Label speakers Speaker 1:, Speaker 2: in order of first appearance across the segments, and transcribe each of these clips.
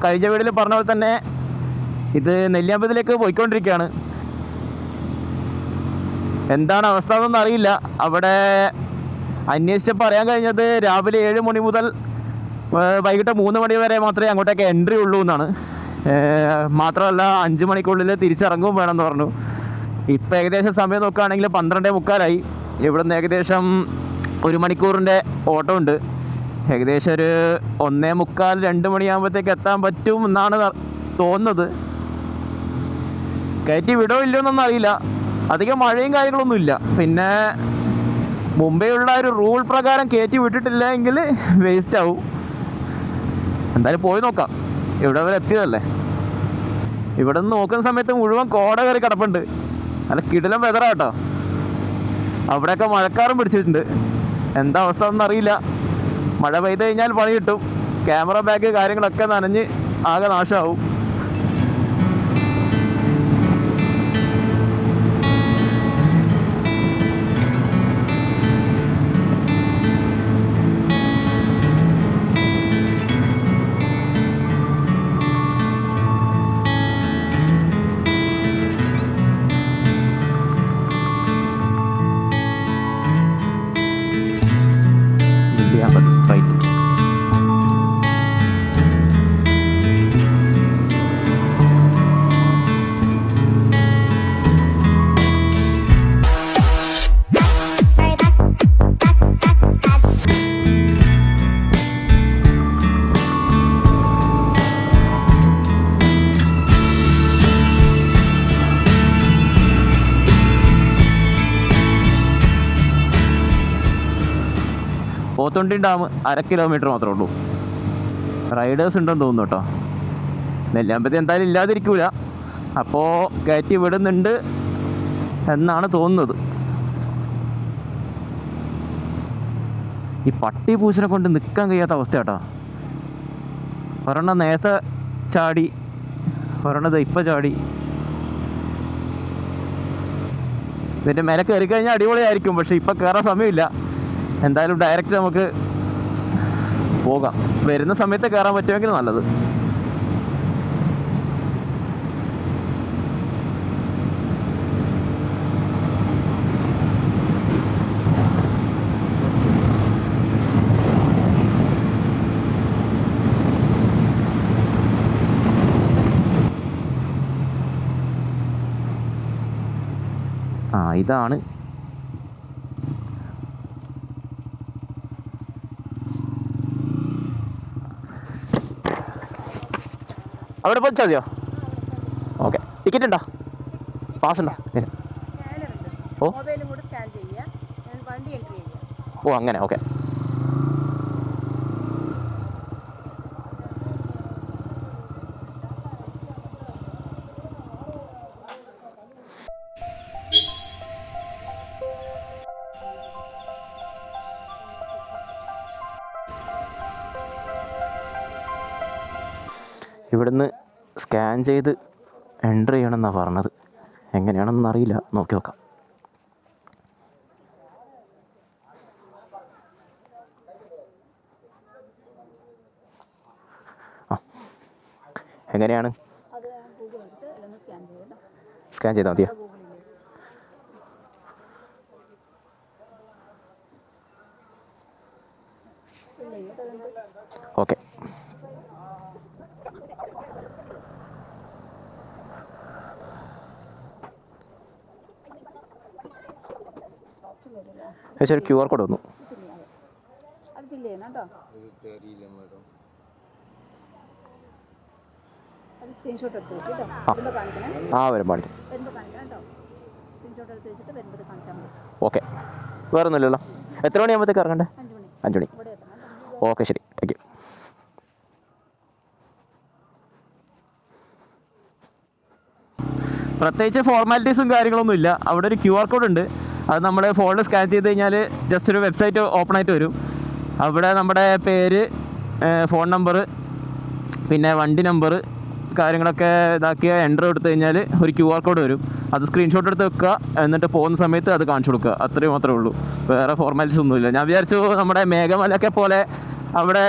Speaker 1: കഴിഞ്ഞ വീഡിയോയിൽ പറഞ്ഞ പോലെ തന്നെ ഇത് നെല്ലിയാമ്പതിലേക്ക് പോയിക്കൊണ്ടിരിക്കുകയാണ്. എന്താണ് അവസ്ഥ എന്നൊന്നും അറിയില്ല. അവിടെ അന്വേഷിച്ചപ്പോൾ അറിയാൻ കഴിഞ്ഞത് രാവിലെ 7 മണി മുതൽ വൈകിട്ട് 3 മണി വരെ മാത്രമേ അങ്ങോട്ടേക്ക് എൻട്രി ഉള്ളൂ എന്നാണ്. മാത്രമല്ല 5 മണിക്കുള്ളിൽ തിരിച്ചിറങ്ങും വേണമെന്ന് പറഞ്ഞു. ഇപ്പോൾ ഏകദേശം സമയം നോക്കുകയാണെങ്കിൽ 12:45. ഇവിടുന്ന് ഏകദേശം 1 മണിക്കൂറിൻ്റെ ഓട്ടം ഉണ്ട്. ഏകദേശം ഒരു 1:45-2 മണിയാകുമ്പോഴത്തേക്ക് എത്താൻ പറ്റും എന്നാണ് തോന്നുന്നത്. കയറ്റി വിടോ ഇല്ലയോ എന്നൊന്നും അറിയില്ല. അധികം മഴയും കാര്യങ്ങളൊന്നുമില്ല. പിന്നെ മുംബൈയുള്ള ഒരു റൂൾ പ്രകാരം കയറ്റി വിട്ടിട്ടില്ല എങ്കിൽ വേസ്റ്റ് ആവും. എന്തായാലും പോയി നോക്കാം. ഇവിടെ വരെ എത്തിയതല്ലേ. ഇവിടെ നിന്ന് നോക്കുന്ന സമയത്ത് മുഴുവൻ കോട കയറി കിടപ്പുണ്ട്. നല്ല കിടിലം വെതറാ കേട്ടോ. അവിടെയൊക്കെ മഴക്കാറും പിടിച്ചിട്ടുണ്ട്. എന്താ അവസ്ഥ എന്നറിയില്ല. മഴ പെയ്ത് കഴിഞ്ഞാൽ പണി കിട്ടും. ക്യാമറ ബാഗ് കാര്യങ്ങളൊക്കെ നനഞ്ഞ് ആകെ നാശമാവും. റൈറ്റ്. പോത്തുണ്ടി ഡാം 1/2 കിലോമീറ്റർ മാത്രമേ ഉള്ളൂ. റൈഡേഴ്സ് ഉണ്ടെന്ന് തോന്നുന്നു കേട്ടോ. നെല്ലിയാമ്പതി എന്തായാലും ഇല്ലാതിരിക്കൂല. അപ്പോൾ കയറ്റി വിടുന്നുണ്ട് എന്നാണ് തോന്നുന്നത്. ഈ പട്ടി പൂച്ചനെ കൊണ്ട് നിൽക്കാൻ കഴിയാത്ത അവസ്ഥ കേട്ടോ. ഒരെണ്ണം നേരത്തെ ചാടി, ഒരെണ്ണം ഇപ്പം ചാടി. ഇതിൻ്റെ മേലെ കയറി കഴിഞ്ഞാൽ അടിപൊളിയായിരിക്കും. പക്ഷേ ഇപ്പം കയറാൻ സമയമില്ല. എന്തായാലും ഡയറക്റ്റ് നമുക്ക് പോകാം. വരുന്ന സമയത്ത് കയറാൻ പറ്റുമെങ്കിൽ നല്ലത്. ഇതാണ് അവിടെ പോയിച്ചാൽ മതിയോ? ഓക്കെ. ടിക്കറ്റ് ഉണ്ടോ? പാസ് ഉണ്ടോ? ഓ അങ്ങനെ. ഓക്കെ. ഇവിടുന്ന് സ്കാൻ ചെയ്ത് എൻട്രി ചെയ്യണമെന്നാണ് പറഞ്ഞത്. എങ്ങനെയാണെന്ന് അറിയില്ല. നോക്കി നോക്കാം. എങ്ങനെയാണ്? സ്കാൻ ചെയ്താൽ മതിയോ? ഓക്കെ. ഒരു QR കോഡ് വന്നു. വരും പാടിക്കും. ഓക്കെ. വേറെ ഒന്നുമില്ലല്ലോ. എത്ര മണിയാകുമ്പോഴത്തേക്ക് ഇറങ്ങണ്ടേ? 5 മണി. ഓക്കെ, ശരി. Thank you. പ്രത്യേകിച്ച് ഫോർമാലിറ്റീസും കാര്യങ്ങളൊന്നും ഇല്ല. അവിടെ ഒരു QR കോഡ് ഉണ്ട്. അത് നമ്മൾ ഫോണിൽ സ്കാൻ ചെയ്ത് കഴിഞ്ഞാൽ ജസ്റ്റ് ഒരു വെബ്സൈറ്റ് ഓപ്പൺ ആയിട്ട് വരും. അവിടെ നമ്മുടെ പേര്, ഫോൺ നമ്പർ, പിന്നെ വണ്ടി നമ്പർ കാര്യങ്ങളൊക്കെ ഇതാക്കിയ എൻ്റർ എടുത്തു കഴിഞ്ഞാൽ ഒരു QR കോഡ് വരും. അത് സ്ക്രീൻഷോട്ട് എടുത്ത് വെക്കുക. എന്നിട്ട് പോകുന്ന സമയത്ത് അത് കാണിച്ചു കൊടുക്കുക. അത്രയും മാത്രമേ ഉള്ളൂ. വേറെ ഫോർമാലിറ്റീസ് ഒന്നുമില്ല. ഞാൻ വിചാരിച്ചു നമ്മുടെ മേഘമലയൊക്കെ പോലെ അവിടെ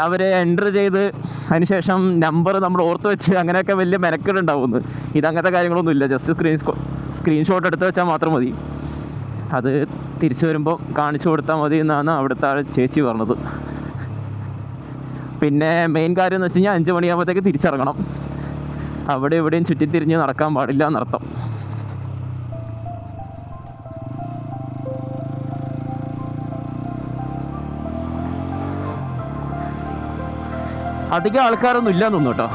Speaker 1: അവർ എൻ്റർ ചെയ്ത് അതിനുശേഷം നമ്പർ നമ്മൾ ഓർത്ത് വെച്ച് അങ്ങനെയൊക്കെ വലിയ മെനക്കേടുണ്ടാവുന്നു. ഇതങ്ങനത്തെ കാര്യങ്ങളൊന്നുമില്ല. ജസ്റ്റ് സ്ക്രീൻഷോട്ട് എടുത്ത് വെച്ചാൽ മാത്രം മതി. അത് തിരിച്ചു വരുമ്പോൾ കാണിച്ചു കൊടുത്താൽ മതി എന്നാണ് അവിടുത്തെ ചേച്ചി പറഞ്ഞത്. പിന്നെ മെയിൻ കാര്യം എന്ന് വെച്ച് കഴിഞ്ഞാൽ 5 മണിയാകുമ്പോഴത്തേക്ക് തിരിച്ചിറങ്ങണം. അവിടെ എവിടെയും ചുറ്റിത്തിരിഞ്ഞ് നടക്കാൻ പാടില്ല എന്നർത്ഥം. അധികം ആൾക്കാരൊന്നും ഇല്ലാന്ന് തോന്നുന്നു കേട്ടോ.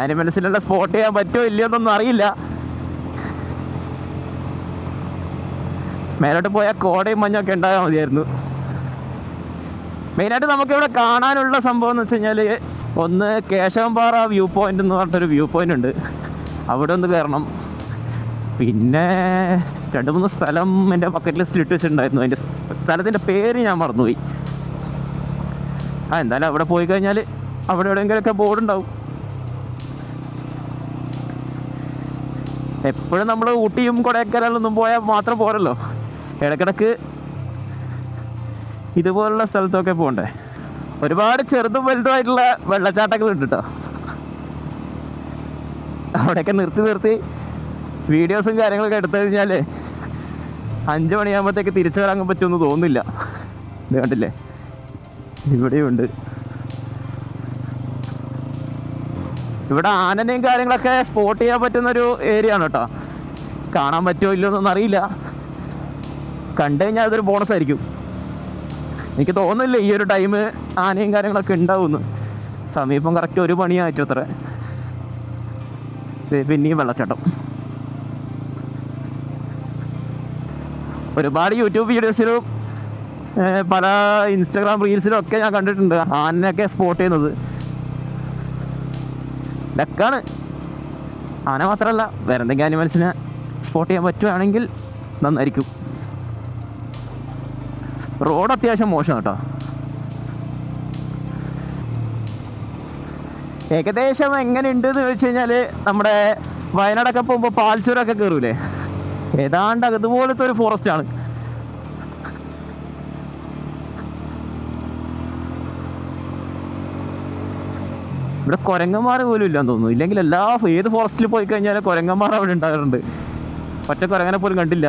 Speaker 1: ആനിമൽസിനെല്ലാം സ്പോട്ട് ചെയ്യാൻ പറ്റുമോ ഇല്ലയോ എന്നൊന്നും അറിയില്ല. മേലോട്ട് പോയാൽ കോടയും മഞ്ഞൊക്കെ ഉണ്ടായാൽ മതിയായിരുന്നു. മെയിനായിട്ട് നമുക്കിവിടെ കാണാനുള്ള സംഭവം എന്ന് വെച്ച് കഴിഞ്ഞാൽ, ഒന്ന് കേശവൻപാറ വ്യൂ പോയിൻ്റ് എന്ന് പറഞ്ഞിട്ടൊരു വ്യൂ പോയിൻ്റ് ഉണ്ട്, അവിടെ ഒന്ന് കയറണം. പിന്നെ 2-3 സ്ഥലം എൻ്റെ ബക്കറ്റ് ലിസ്റ്റിൽ ഇട്ട് വെച്ചിട്ടുണ്ടായിരുന്നു. അതിൻ്റെ സ്ഥലത്തിൻ്റെ പേര് ഞാൻ മറന്നുപോയി. എന്തായാലും അവിടെ പോയി കഴിഞ്ഞാൽ അവിടെ എവിടെയെങ്കിലുമൊക്കെ ബോർഡ് ഉണ്ടാവും. എപ്പോഴും നമ്മൾ ഊട്ടിയും കൊടൈക്കനാലൊന്നും പോയാൽ മാത്രം പോരല്ലോ, ഇടയ്ക്കിടയ്ക്ക് ഇതുപോലുള്ള സ്ഥലത്തൊക്കെ പോകണ്ടേ. ഒരുപാട് ചെറുതും വലുതുമായിട്ടുള്ള വെള്ളച്ചാട്ടങ്ങളുണ്ട് കേട്ടോ. അവിടെയൊക്കെ നിർത്തി വീഡിയോസും കാര്യങ്ങളൊക്കെ എടുത്തു കഴിഞ്ഞാൽ 5 മണിയാകുമ്പോഴത്തേക്ക് തിരിച്ചു വരാൻ പറ്റുമെന്ന് തോന്നുന്നില്ല. ഇത് കണ്ടില്ലേ, ഇവിടെയുണ്ട്. ഇവിടെ ആനനെയും കാര്യങ്ങളൊക്കെ സ്പോട്ട് ചെയ്യാൻ പറ്റുന്നൊരു ഏരിയ ആണ് കേട്ടോ. കാണാൻ പറ്റുമോ ഇല്ലയോ എന്നൊന്നും അറിയില്ല. കണ്ടു കഴിഞ്ഞാൽ അതൊരു ബോണസ് ആയിരിക്കും. എനിക്ക് തോന്നുന്നില്ല ഈ ഒരു ടൈം ആനയും കാര്യങ്ങളൊക്കെ ഉണ്ടാവുമെന്ന്. സമീപം കറക്റ്റ് 1 മണിയായിട്ടു അത്ര. പിന്നെയും വെള്ളച്ചാട്ടം. ഒരുപാട് യൂട്യൂബ് വീഡിയോസിലും പല ഇൻസ്റ്റാഗ്രാം റീൽസിലും ഒക്കെ ഞാൻ കണ്ടിട്ടുണ്ട് ആനയൊക്കെ സ്പോട്ട് ചെയ്യുന്നത്. ലക്കാണ്. ആന മാത്രമല്ല, വേറെ എന്തെങ്കിലും ആനിമൽസിനെ സ്പോട്ട് ചെയ്യാൻ പറ്റുകയാണെങ്കിൽ നന്നായിരിക്കും. റോഡ് അത്യാവശ്യം മോശം കേട്ടോ. ഏകദേശം എങ്ങനെയുണ്ട് എന്ന് ചോദിച്ചു കഴിഞ്ഞാൽ, നമ്മുടെ വയനാടൊക്കെ പോകുമ്പോൾ പാൽച്ചുരൊക്കെ കയറൂലേ, ഏതാണ്ട് അതുപോലത്തെ ഒരു ഫോറസ്റ്റാണ്. ഇവിടെ കുരങ്ങന്മാർ പോലും ഇല്ലാന്ന് തോന്നുന്നു. ഇല്ലെങ്കിൽ ഏത് ഫോറസ്റ്റിൽ പോയി കഴിഞ്ഞാൽ കുരങ്ങന്മാർ അവിടെ ഉണ്ടാകാറുണ്ട്. ഒറ്റ കുരങ്ങനെ പോലും കണ്ടില്ല.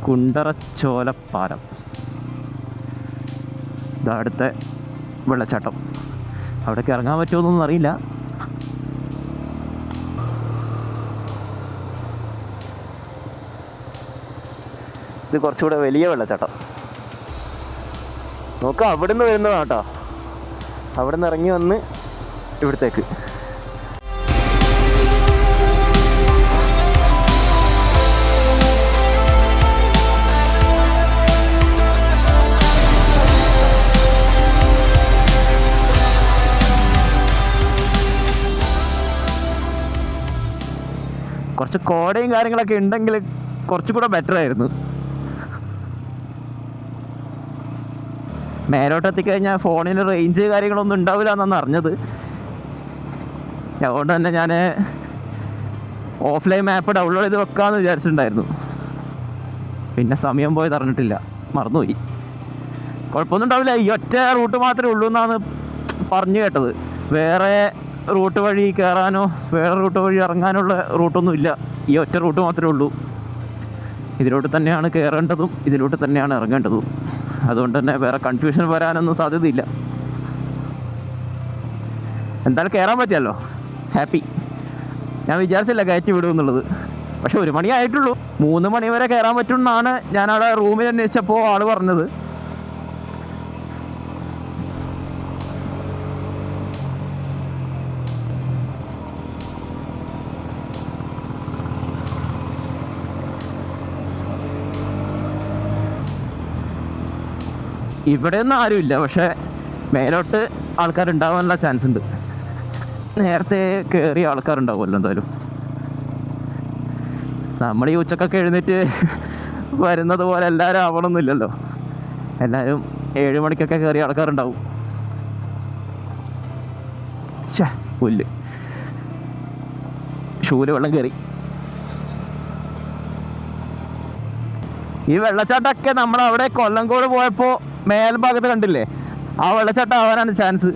Speaker 1: കുണ്ടറച്ചോലപ്പാലം, ഇതാ അടുത്ത വെള്ളച്ചാട്ടം. അവിടേക്ക് ഇറങ്ങാൻ പറ്റുമോന്നൊന്നും അറിയില്ല. ഇത് കുറച്ചുകൂടെ വലിയ വെള്ളച്ചാട്ടം. നോക്കാം, അവിടെ നിന്ന് വരുന്നതാണ് കേട്ടോ. അവിടെ നിന്ന് ഇറങ്ങി വന്ന് ഇവിടത്തേക്ക്. കുറച്ച് കോടയും കാര്യങ്ങളൊക്കെ ഉണ്ടെങ്കിൽ കുറച്ചുകൂടെ ബെറ്റർ ആയിരുന്നു. മേലോട്ട് എത്തിക്കഴിഞ്ഞാൽ ഫോണിന് റേഞ്ച് കാര്യങ്ങളൊന്നും ഉണ്ടാവില്ല എന്നാണ് അറിഞ്ഞത്. അതുകൊണ്ട് തന്നെ ഞാൻ ഓഫ്ലൈൻ മാപ്പ് ഡൗൺലോഡ് ചെയ്ത് വെക്കാമെന്ന് വിചാരിച്ചിട്ടുണ്ടായിരുന്നു. പിന്നെ സമയം പോയത് അറിഞ്ഞിട്ടില്ല, മറന്നുപോയി. കുഴപ്പമൊന്നും ഉണ്ടാവില്ല, ഈ ഒറ്റ റൂട്ട് മാത്രമേ ഉള്ളൂ എന്നാണ് പറഞ്ഞു കേട്ടത്. വേറെ റൂട്ട് വഴി കയറാനോ വേറെ റൂട്ട് വഴി ഇറങ്ങാനുള്ള റൂട്ടൊന്നും ഇല്ല. ഈ ഒറ്റ റൂട്ട് മാത്രമേ ഉള്ളൂ. ഇതിലോട്ട് തന്നെയാണ് കയറേണ്ടതും ഇതിലോട്ട് തന്നെയാണ് ഇറങ്ങേണ്ടതും. അതുകൊണ്ട് തന്നെ വേറെ കൺഫ്യൂഷൻ വരാനൊന്നും സാധ്യതയില്ല. എന്തായാലും കയറാൻ പറ്റിയല്ലോ, ഹാപ്പി. ഞാൻ വിചാരിച്ചില്ല കയറ്റി വിടുമെന്നുള്ളത്. പക്ഷെ 1 മണി ആയിട്ടുള്ളൂ. 3 മണി വരെ കയറാൻ പറ്റുമെന്നാണ് ഞാനവിടെ റൂമിൽ അന്വേഷിച്ചപ്പോൾ ആൾ പറഞ്ഞത്. ഇവിടെ ഒന്നും ആരുമില്ല, പക്ഷേ മേലോട്ട് ആൾക്കാരുണ്ടാവാനുള്ള ചാൻസ് ഉണ്ട്. നേരത്തെ കയറിയ ആൾക്കാരുണ്ടാവുമല്ലോ എന്തായാലും. നമ്മൾ ഈ ഉച്ചക്കൊക്കെ എഴുന്നേറ്റ് വരുന്നത് പോലെ എല്ലാവരും ആവണമെന്നില്ലല്ലോ. എല്ലാവരും 7 മണിക്കൊക്കെ കയറിയ ആൾക്കാരുണ്ടാവും. പുല്ല് ഷൂല് വെള്ളം കയറി. ഈ വെള്ളച്ചാട്ടമൊക്കെ നമ്മളവിടെ കൊല്ലങ്കോട് പോയപ്പോൾ മേൽഭാഗത്ത് കണ്ടില്ലേ, ആ വെള്ളച്ചാട്ടം ആവാനാണ് ചാൻസ്.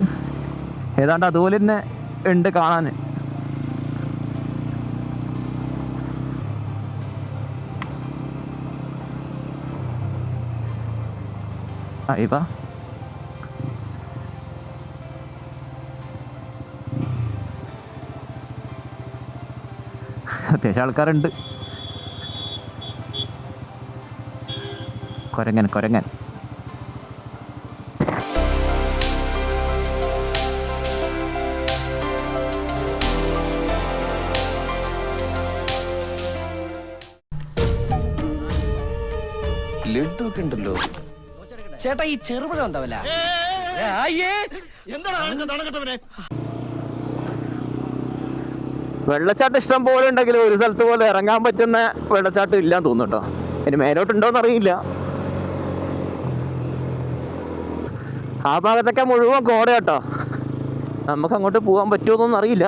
Speaker 1: ഏതാണ്ട് അതുപോലെ തന്നെ ഉണ്ട് കാണാൻ. അയ്യപ്പ അത്യാവശ്യം ആൾക്കാരുണ്ട്. കൊരങ്ങൻ കൊരങ്ങൻ.
Speaker 2: ലഡു ഒക്കെ ഉണ്ടല്ലോ ചേട്ടാ. ഈ ചെറുപഴം എന്താവല്ല?
Speaker 1: വെള്ളച്ചാട്ടം ഇഷ്ടം പോലെ ഉണ്ടെങ്കിലും ഒരു സ്ഥലത്ത് പോലെ ഇറങ്ങാൻ പറ്റുന്ന വെള്ളച്ചാട്ടം ഇല്ലാന്ന് തോന്നുന്നു കേട്ടോ. ഇനി മേലോട്ടുണ്ടോന്ന് അറിയില്ല. ആ ഭാഗത്തൊക്കെ മുഴുവൻ കോട കേട്ടോ. നമുക്ക് അങ്ങോട്ട് പോകാൻ പറ്റുമോന്നൊന്നും അറിയില്ല.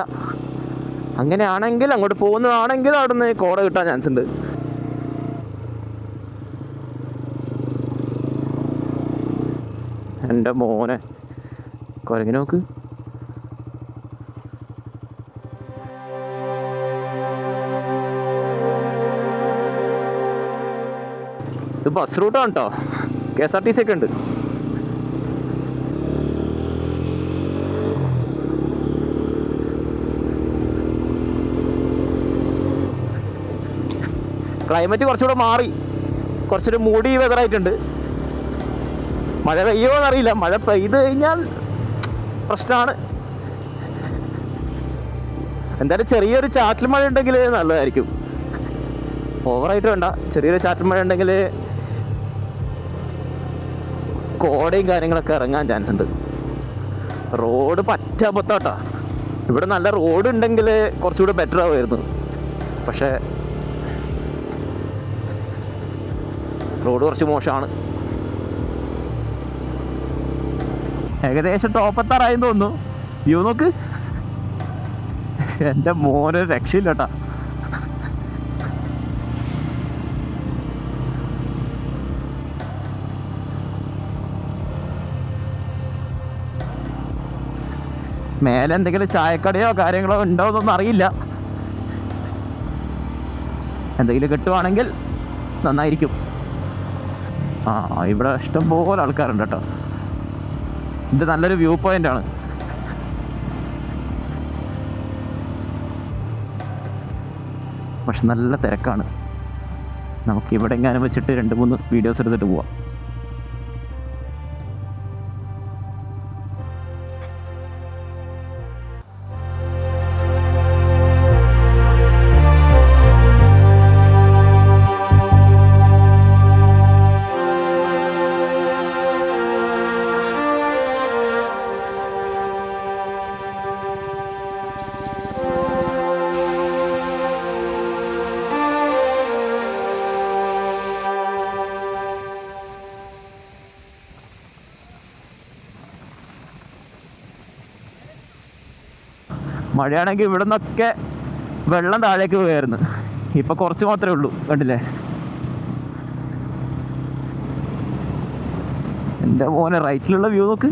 Speaker 1: അങ്ങനെയാണെങ്കിൽ, അങ്ങോട്ട് പോകുന്നതാണെങ്കിൽ അവിടെ നിന്ന് കോട കിട്ടാൻ ചാൻസ് ഉണ്ട്. എൻ്റെ മോനെ കുരങ്ങി നോക്ക്. ഇത് ബസ് റൂട്ടാണ് കേട്ടോ. KSRTC ഒക്കെ ഉണ്ട്. ക്ലൈമറ്റ് കുറച്ചുകൂടെ മാറി, കുറച്ചൊരു മൂടി വെതറായിട്ടുണ്ട്. മഴ പെയ്യുമോയെന്നറിയില്ല. മഴ പെയ്ത് കഴിഞ്ഞാൽ പ്രശ്നമാണ്. എന്തായാലും ചെറിയൊരു ചാറ്റൽ മഴ ഉണ്ടെങ്കിൽ നല്ലതായിരിക്കും. ഓവറായിട്ട് വേണ്ട, ചെറിയൊരു ചാറ്റൽ മഴ ഉണ്ടെങ്കിൽ കോടയും കാര്യങ്ങളൊക്കെ ഇറങ്ങാൻ ചാൻസ് ഉണ്ട്. റോഡ് പറ്റാപത്താട്ടാ. ഇവിടെ നല്ല റോഡ് ഉണ്ടെങ്കിൽ കുറച്ചുകൂടെ ബെറ്റർ ആവുമായിരുന്നു. പക്ഷേ റോഡ് കുറച്ച് മോശമാണ്. ഏകദേശം ടോപ്പത്താറായെന്ന് തോന്നുന്നു. വ്യൂ നോക്ക്. എൻ്റെ മോനെ രക്ഷയില്ല കേട്ടാ. മേലെ എന്തെങ്കിലും ചായക്കടയോ കാര്യങ്ങളോ ഉണ്ടോ എന്നൊന്നും അറിയില്ല. എന്തെങ്കിലും കിട്ടുവാണെങ്കിൽ നന്നായിരിക്കും. ഇവിടെ ഇഷ്ടംപോലെ ആൾക്കാരുണ്ട് കേട്ടോ. ഇത് നല്ലൊരു വ്യൂ പോയിന്റ് ആണ്. പക്ഷെ നല്ല തിരക്കാണ്. നമുക്ക് ഇവിടെ എങ്ങാനും വെച്ചിട്ട് 2-3 വീഡിയോസ് എടുത്തിട്ട് പോവാം. മഴയാണെങ്കിൽ ഇവിടെ നിന്നൊക്കെ വെള്ളം താഴേക്ക് പോയായിരുന്നു. ഇപ്പം കുറച്ച് മാത്രമേ ഉള്ളൂ. കണ്ടില്ലേ? എൻ്റെ മോനെ റൈറ്റിലുള്ള വ്യൂ നോക്ക്.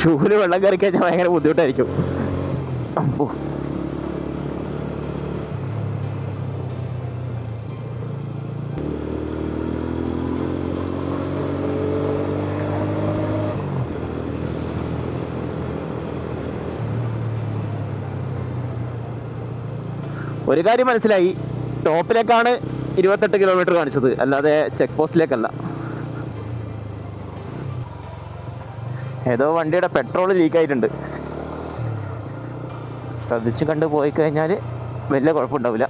Speaker 1: ഷൂവിൽ വെള്ളം കയറി കഴിഞ്ഞാൽ ഭയങ്കര ബുദ്ധിമുട്ടായിരിക്കും. അപ്പോ ഒരു കാര്യം മനസ്സിലായി, ടോപ്പിലേക്കാണ് 28 കിലോമീറ്റർ കാണിച്ചത്, അല്ലാതെ ചെക്ക് പോസ്റ്റിലേക്കല്ല. ഏതോ വണ്ടിയുടെ പെട്രോൾ ലീക്കായിട്ടുണ്ട്. ശ്രദ്ധിച്ച് കണ്ട് പോയി കഴിഞ്ഞാൽ വലിയ കുഴപ്പമുണ്ടാവില്ല.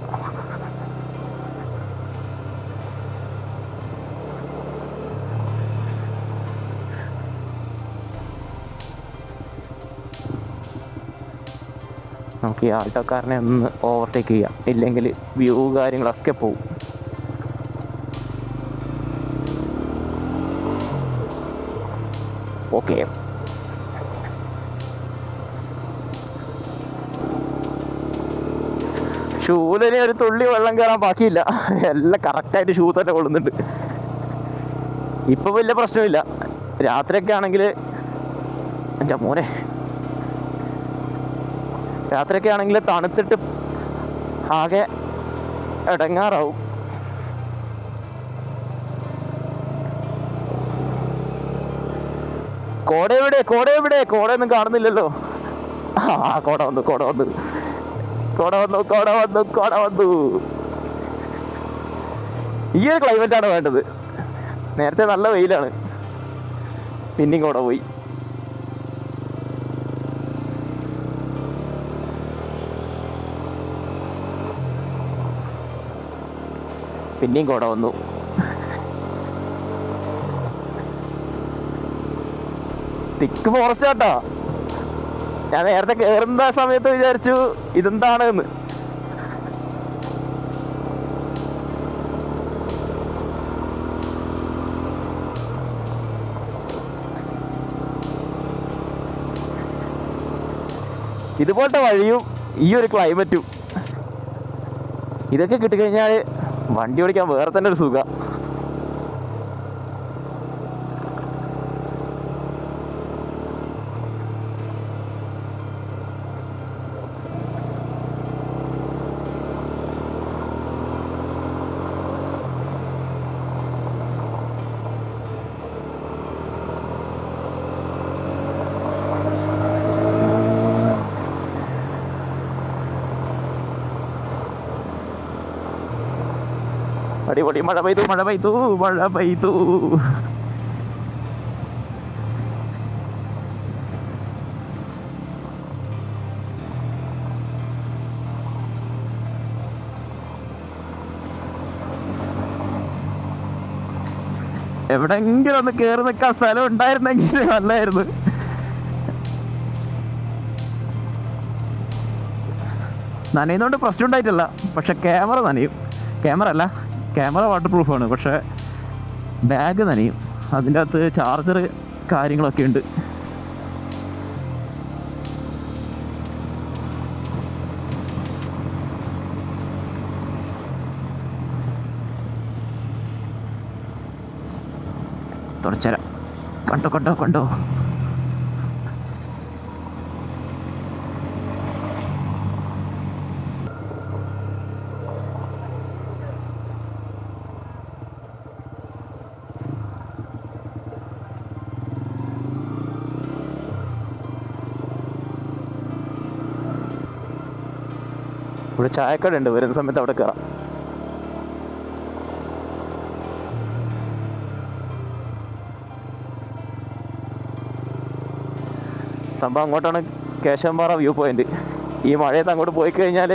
Speaker 1: നമുക്ക് ഈ ആൾട്ടോക്കാരനെ ഒന്ന് ഓവർടേക്ക് ചെയ്യാം, ഇല്ലെങ്കിൽ വ്യൂ കാര്യങ്ങളൊക്കെ പോവും. ഓക്കെ, ഷൂലിന് ഒരു തുള്ളി വെള്ളം കയറാൻ ബാക്കിയില്ല, എല്ലാം കറക്റ്റായിട്ട് ഷൂ തന്നെ കൊള്ളുന്നുണ്ട്. ഇപ്പം വലിയ പ്രശ്നമില്ല. രാത്രിയൊക്കെ ആണെങ്കിൽ എൻ്റെ മോനെ, രാത്രിയൊക്കെ ആണെങ്കിൽ തണുത്തിട്ട് ആകെ ഇടങ്ങാറാവും. കോട എവിടെ, കോട എവിടെ? കോടയൊന്നും കാണുന്നില്ലല്ലോ. ആ കോട വന്നു, കോട വന്നു, കോട വന്നു, കോട വന്നു, കോട വന്നു. ഈ ഒരു ക്ലൈമറ്റാണ് വേണ്ടത്. നേരത്തെ നല്ല വെയിലാണ്, പിന്നെയും കോട പോയി. പിന്നെയും കോട വന്നു. തിക്ക് ഫോറസ്റ്റ് ആട്ടോ. ഞാൻ നേരത്തെ കയറുന്ന സമയത്ത് വിചാരിച്ചു ഇതെന്താണ് എന്ന്. ഇതുപോലത്തെ വഴിയും ഈ ഒരു ക്ലൈമറ്റും ഇതൊക്കെ കിട്ടിക്കഴിഞ്ഞാൽ വണ്ടി ഓടിക്കാൻ വേറെ തന്നെ ഒരു സുഖം. അടിപൊളി. മഴ പെയ്തു, മഴ പെയ്തു, മഴ പെയ്തു. എവിടെങ്കിലും ഒന്ന് കയറി നിൽക്കാൻ സ്ഥലം ഉണ്ടായിരുന്നെങ്കിൽ നല്ലായിരുന്നു. നനയുന്നതുകൊണ്ട് പ്രശ്നം ഉണ്ടായിട്ടില്ല, പക്ഷെ ക്യാമറ നനയും. ക്യാമറ വാട്ടർ പ്രൂഫാണ്, പക്ഷേ ബാഗ് നനയും. അതിൻ്റെ അകത്ത് ചാർജർ കാര്യങ്ങളൊക്കെ ഉണ്ട്. തുടച്ചരാം. കണ്ടോ കണ്ടോ കണ്ടോ. ഇവിടെ ചായക്കട ഉണ്ട്, വരുന്ന സമയത്ത് അവിടെ കയറാം. സംഭവം അങ്ങോട്ടാണ് കേശവമ്പാറ വ്യൂ പോയിന്റ്. ഈ മഴയത്ത് അങ്ങോട്ട് പോയി കഴിഞ്ഞാൽ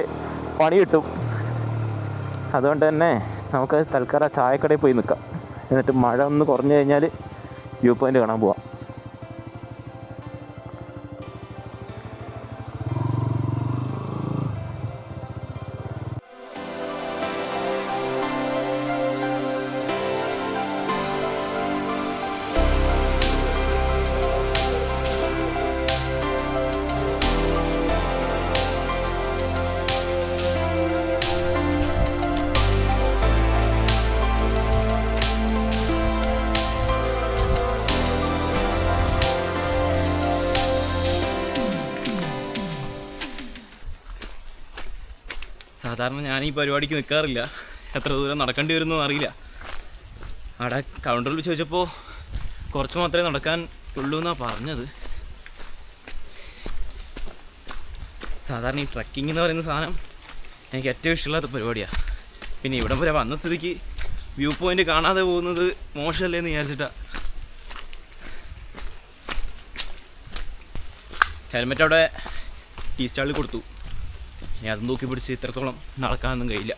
Speaker 1: പണി കിട്ടും. അതുകൊണ്ട് തന്നെ നമുക്ക് തൽക്കാലം ചായക്കടയിൽ പോയി നിൽക്കാം. എന്നിട്ട് മഴ ഒന്ന് കുറഞ്ഞു കഴിഞ്ഞാൽ വ്യൂ പോയിന്റ് കാണാൻ പോവാം.
Speaker 3: സാധാരണ ഞാൻ ഈ പരിപാടിക്ക് നിൽക്കാറില്ല, എത്ര ദൂരം നടക്കേണ്ടി വരുമെന്നും അറിയില്ല. അവിടെ കൗണ്ടറിൽ ചോദിച്ചപ്പോൾ കുറച്ച് മാത്രമേ നടക്കാൻ ഉള്ളൂ എന്നാണ് പറഞ്ഞത്. സാധാരണ ഈ ട്രക്കിംഗ് എന്ന് പറയുന്ന സാധനം എനിക്ക് ഏറ്റവും ഇഷ്ടമില്ലാത്ത പരിപാടിയാണ്. പിന്നെ ഇവിടം വരെ വന്ന സ്ഥിതിക്ക് വ്യൂ പോയിൻ്റ് കാണാതെ പോകുന്നത് മോശമല്ലേ എന്ന് വിചാരിച്ചിട്ടാണ്. ഹെൽമെറ്റ് അവിടെ ടീ സ്റ്റാളിൽ കൊടുത്തു. ഇനി അതും തൂക്കി പിടിച്ച് ഇത്രത്തോളം നടക്കാനൊന്നും കഴിയില്ല.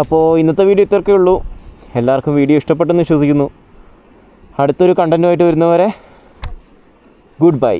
Speaker 1: അപ്പോൾ ഇന്നത്തെ വീഡിയോ ഇത്രയൊക്കെ ഉള്ളൂ. എല്ലാവർക്കും വീഡിയോ ഇഷ്ടപ്പെട്ടെന്ന് വിശ്വസിക്കുന്നു. അടുത്തൊരു കണ്ടൻറ്റുമായിട്ട് വരുന്നവരെ ഗുഡ് ബൈ.